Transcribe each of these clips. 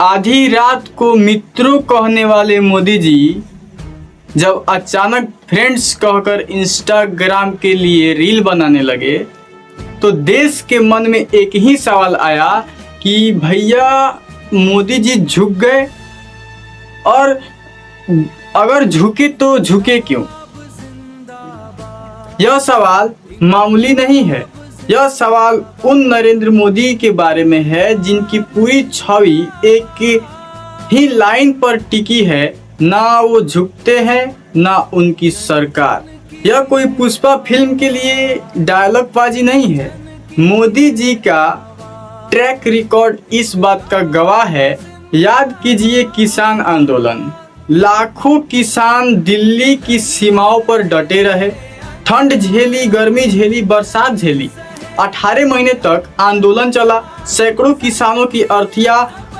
आधी रात को मित्रों कहने वाले मोदी जी जब अचानक फ्रेंड्स कहकर इंस्टाग्राम के लिए रील बनाने लगे तो देश के मन में एक ही सवाल आया कि भैया मोदी जी झुक गए, और अगर झुके तो झुके क्यों। यह सवाल मामूली नहीं है। यह सवाल उन नरेंद्र मोदी के बारे में है जिनकी पूरी छवि एक ही लाइन पर टिकी है, ना वो झुकते हैं ना उनकी सरकार। यह कोई पुष्पा फिल्म के लिए डायलॉगबाजी नहीं है। मोदी जी का ट्रैक रिकॉर्ड इस बात का गवाह है। याद कीजिए किसान आंदोलन। लाखों किसान दिल्ली की सीमाओं पर डटे रहे, ठंड झेली, गर्मी झेली, बरसात झेली। 18 महीने तक आंदोलन चला। सैकड़ों किसानों की अर्थियां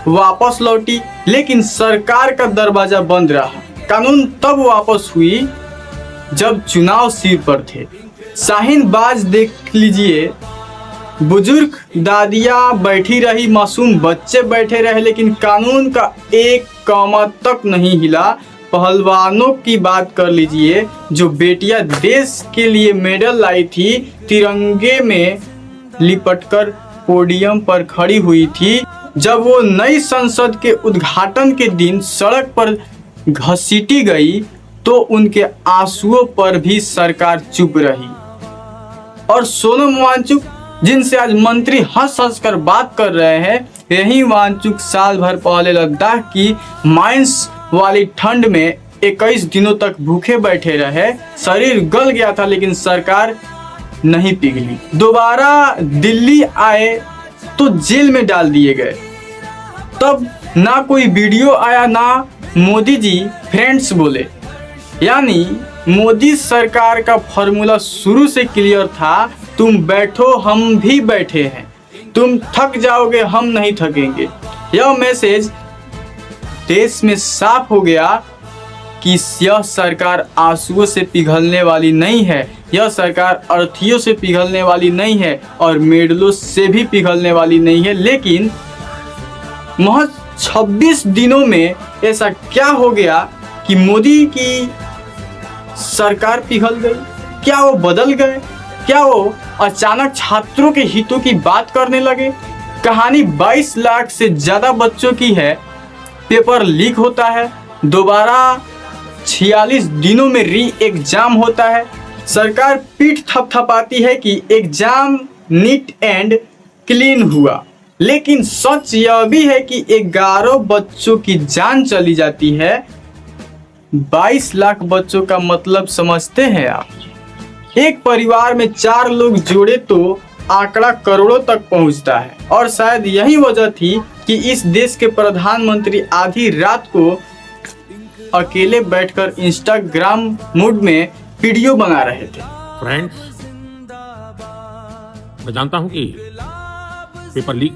वापस लौटी, लेकिन सरकार का दरवाजा बंद रहा। कानून तब वापस हुई जब चुनाव सिर पर थे। शाहीन बाज देख लीजिए, बुजुर्ग दादियाँ बैठी रही, मासूम बच्चे बैठे रहे, लेकिन कानून का एक कौमा तक नहीं हिला। पहलवानों की बात कर लीजिए, जो बेटियां देश के लिए मेडल लाई थी, तिरंगे में लिपटकर पोडियम पर खड़ी हुई थी। जब वो नई संसद के उद्घाटन के दिन सड़क पर घसीटी गई तो उनके आंसुओं पर भी सरकार चुप रही। और सोनम वांगचुक, जिनसे आज मंत्री हंस हंस कर बात कर रहे हैं, यही वांगचुक साल भर पहले लद्दाख की माइंस वाली ठंड में 21 दिनों तक भूखे बैठे रहे। शरीर गल गया था लेकिन सरकार नहीं पिघली। दोबारा दिल्ली आए तो जेल में डाल दिए गए। तब ना कोई वीडियो आया, ना मोदी जी फ्रेंड्स बोले। यानी मोदी सरकार का फॉर्मूला शुरू से क्लियर था, तुम बैठो हम भी बैठे हैं, तुम थक जाओगे हम नहीं थकेंगे। यह मैसेज देश में साफ हो गया कि यह सरकार आंसुओं से पिघलने वाली नहीं है, यह सरकार अर्थियों से पिघलने वाली नहीं है और मेडलों से भी पिघलने वाली नहीं है। लेकिन महज 26 दिनों में ऐसा क्या हो गया कि मोदी की सरकार पिघल गई? क्या वो बदल गए? क्या वो अचानक छात्रों के हितों की बात करने लगे? कहानी 22 लाख से ज़्यादा बच्चों की है। पेपर लीक होता है, दोबारा 46 दिनों में री एग्जाम होता है। सरकार पीठ थपथपाती है कि एग्जाम नीट एंड क्लीन हुआ, लेकिन सच यह भी है कि 11 बच्चों की जान चली जाती है। 22 लाख बच्चों का मतलब समझते हैं आप? एक परिवार में 4 लोग जोड़े तो आंकड़ा करोड़ों तक पहुंचता है। और शायद यही वजह थी कि इस देश के प्रधानमंत्री आधी रात को अकेले बैठकर इंस्टाग्राम मूड में वीडियो बना रहे थे। फ्रेंड्स, मैं जानता हूं कि पेपर लीक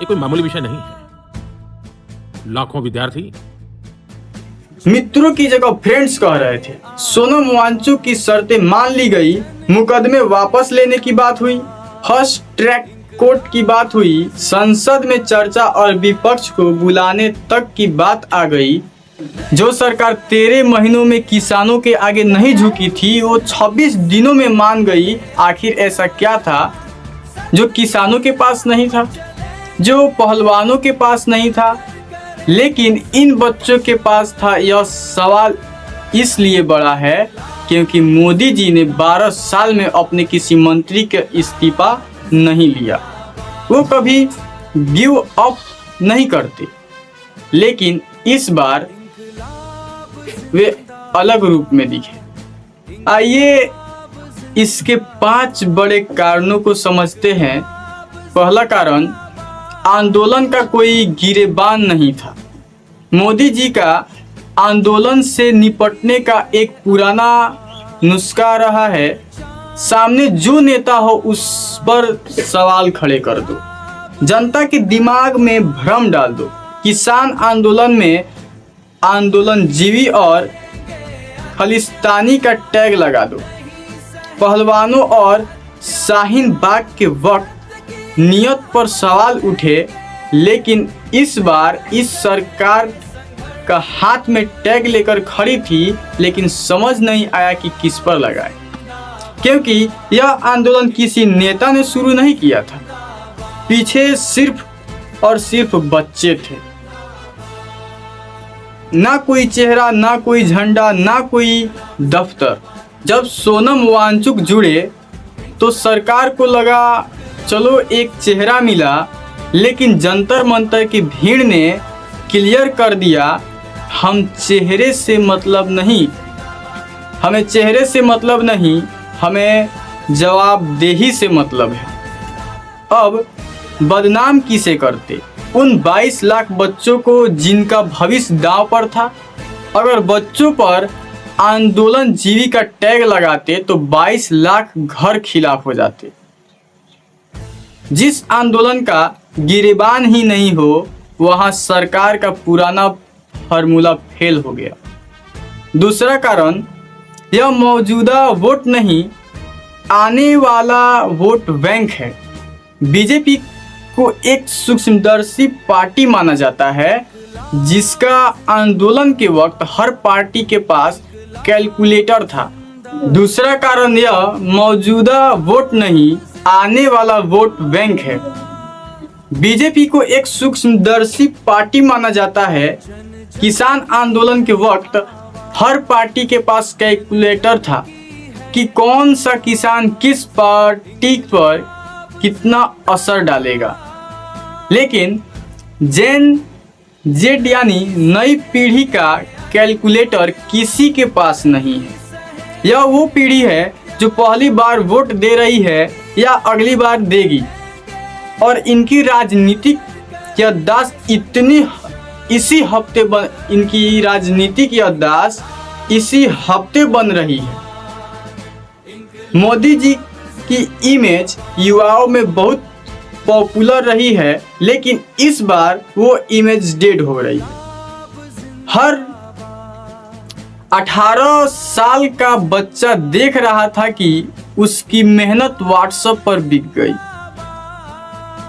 ये कोई मामूली विषय नहीं है। लाखों विद्यार्थी मित्रों की जगह फ्रेंड्स कह रहे थे। सोनम वांगचुक की शर्तें मान ली गई, मुकदमे वापस लेने की बात हुई, फास्ट ट्रैक कोर्ट की बात हुई, संसद में चर्चा और विपक्ष को बुलाने तक की बात आ गई। जो सरकार 13 महीनों में किसानों के आगे नहीं झुकी थी, वो 26 दिनों में मान गई। आखिर ऐसा क्या था जो किसानों के पास नहीं था, जो पहलवानों के पास नहीं था, लेकिन इन बच्चों के पास था? यह सवाल इसलिए बड़ा है क्योंकि मोदी जी ने 12 साल में अपने किसी मंत्री का इस्तीफा नहीं लिया। वो कभी गिव अप नहीं करते, लेकिन इस बार वे अलग रूप में दिखे। आइए इसके 5 बड़े कारणों को समझते हैं। पहला कारण, आंदोलन का कोई गिरेबान नहीं था। मोदी जी का आंदोलन से निपटने का एक पुराना नुस्खा रहा है, सामने जो नेता हो उस पर सवाल खड़े कर दो, जनता के दिमाग में भ्रम डाल दो। किसान आंदोलन में आंदोलन जीवी और खालिस्तानी का टैग लगा दो। पहलवानों और शाहीन बाग के वक्त नियत पर सवाल उठे लेकिन इस बार इस सरकार का हाथ में टैग लेकर खड़ी थी, लेकिन समझ नहीं आया कि किस पर लगाए, क्योंकि यह आंदोलन किसी नेता ने शुरू नहीं किया था। पीछे सिर्फ और सिर्फ बच्चे थे, ना कोई चेहरा, ना कोई झंडा, ना कोई दफ्तर। जब सोनम वांगचुक जुड़े तो सरकार को लगा चलो एक चेहरा मिला, लेकिन जंतर मंतर की भीड़ ने क्लियर कर दिया, हम चेहरे से मतलब नहीं, हमें चेहरे से मतलब नहीं, हमें जवाबदेही से मतलब है। अब बदनाम किसे करते? उन 22 लाख बच्चों को जिनका भविष्य दांव पर था। अगर बच्चों पर आंदोलन जीवी का टैग लगाते तो 22 लाख घर खिलाफ हो जाते। जिस आंदोलन का गिरेबान ही नहीं हो, वहां सरकार का पुराना फार्मूला फेल हो गया। दूसरा कारण, यह मौजूदा वोट नहीं, आने वाला वोट बैंक है। बीजेपी को एक सूक्ष्मदर्शी पार्टी माना जाता है, जिसका आंदोलन के वक्त हर पार्टी के पास कैलकुलेटर था। दूसरा कारण, यह मौजूदा वोट नहीं, आने वाला वोट बैंक है। बीजेपी को एक सूक्ष्मदर्शी पार्टी माना जाता है। किसान आंदोलन के वक्त हर पार्टी के पास कैलकुलेटर था कि कौन सा किसान किस पार्टी पर कितना असर डालेगा। लेकिन जेन जेड यानी नई पीढ़ी का कैलकुलेटर किसी के पास नहीं है। यह वो पीढ़ी है जो पहली बार वोट दे रही है या अगली बार देगी, और इनकी राजनीतिक याददाश्त इसी हफ्ते बन रही है। मोदी जी की इमेज युवाओं में बहुत पॉपुलर रही है, लेकिन इस बार वो इमेज डेड हो रही है। हर 18 साल का बच्चा देख रहा था कि उसकी मेहनत व्हाट्सएप पर बिक गई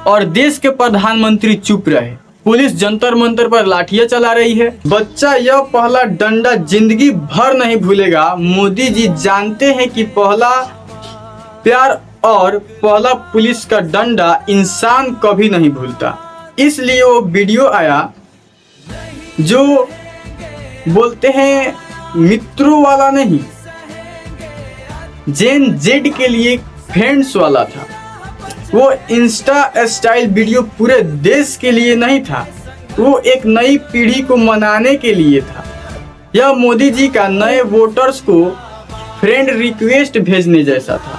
और देश के प्रधानमंत्री चुप रहे। पुलिस जंतर मंतर पर लाठियां चला रही है। बच्चा यह पहला डंडा जिंदगी भर नहीं भूलेगा। मोदी जी जानते हैं कि पहला प्यार और पहला पुलिस का डंडा इंसान कभी नहीं भूलता। इसलिए वो वीडियो आया जो बोलते हैं मित्रों वाला नहीं, जेन जेड के लिए फ्रेंड्स वाला था। वो इंस्टा स्टाइल वीडियो पूरे देश के लिए नहीं था, वो एक नई पीढ़ी को मनाने के लिए था। यह मोदी जी का नए वोटर्स को फ्रेंड रिक्वेस्ट भेजने जैसा था।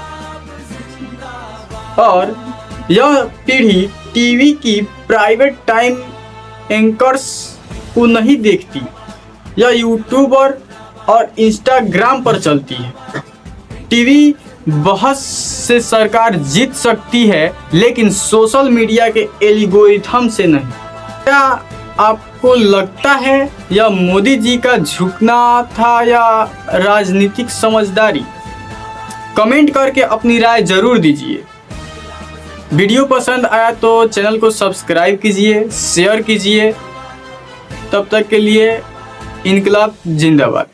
और यह पीढ़ी टीवी की प्राइवेट टाइम एंकर्स को नहीं देखती, यह यूट्यूबर और इंस्टाग्राम पर चलती है। टीवी बहस से सरकार जीत सकती है, लेकिन सोशल मीडिया के एल्गोरिथम से नहीं। क्या आपको लगता है यह मोदी जी का झुकना था या राजनीतिक समझदारी? कमेंट करके अपनी राय जरूर दीजिए। वीडियो पसंद आया तो चैनल को सब्सक्राइब कीजिए, शेयर कीजिए। तब तक के लिए इनकलाब जिंदाबाद।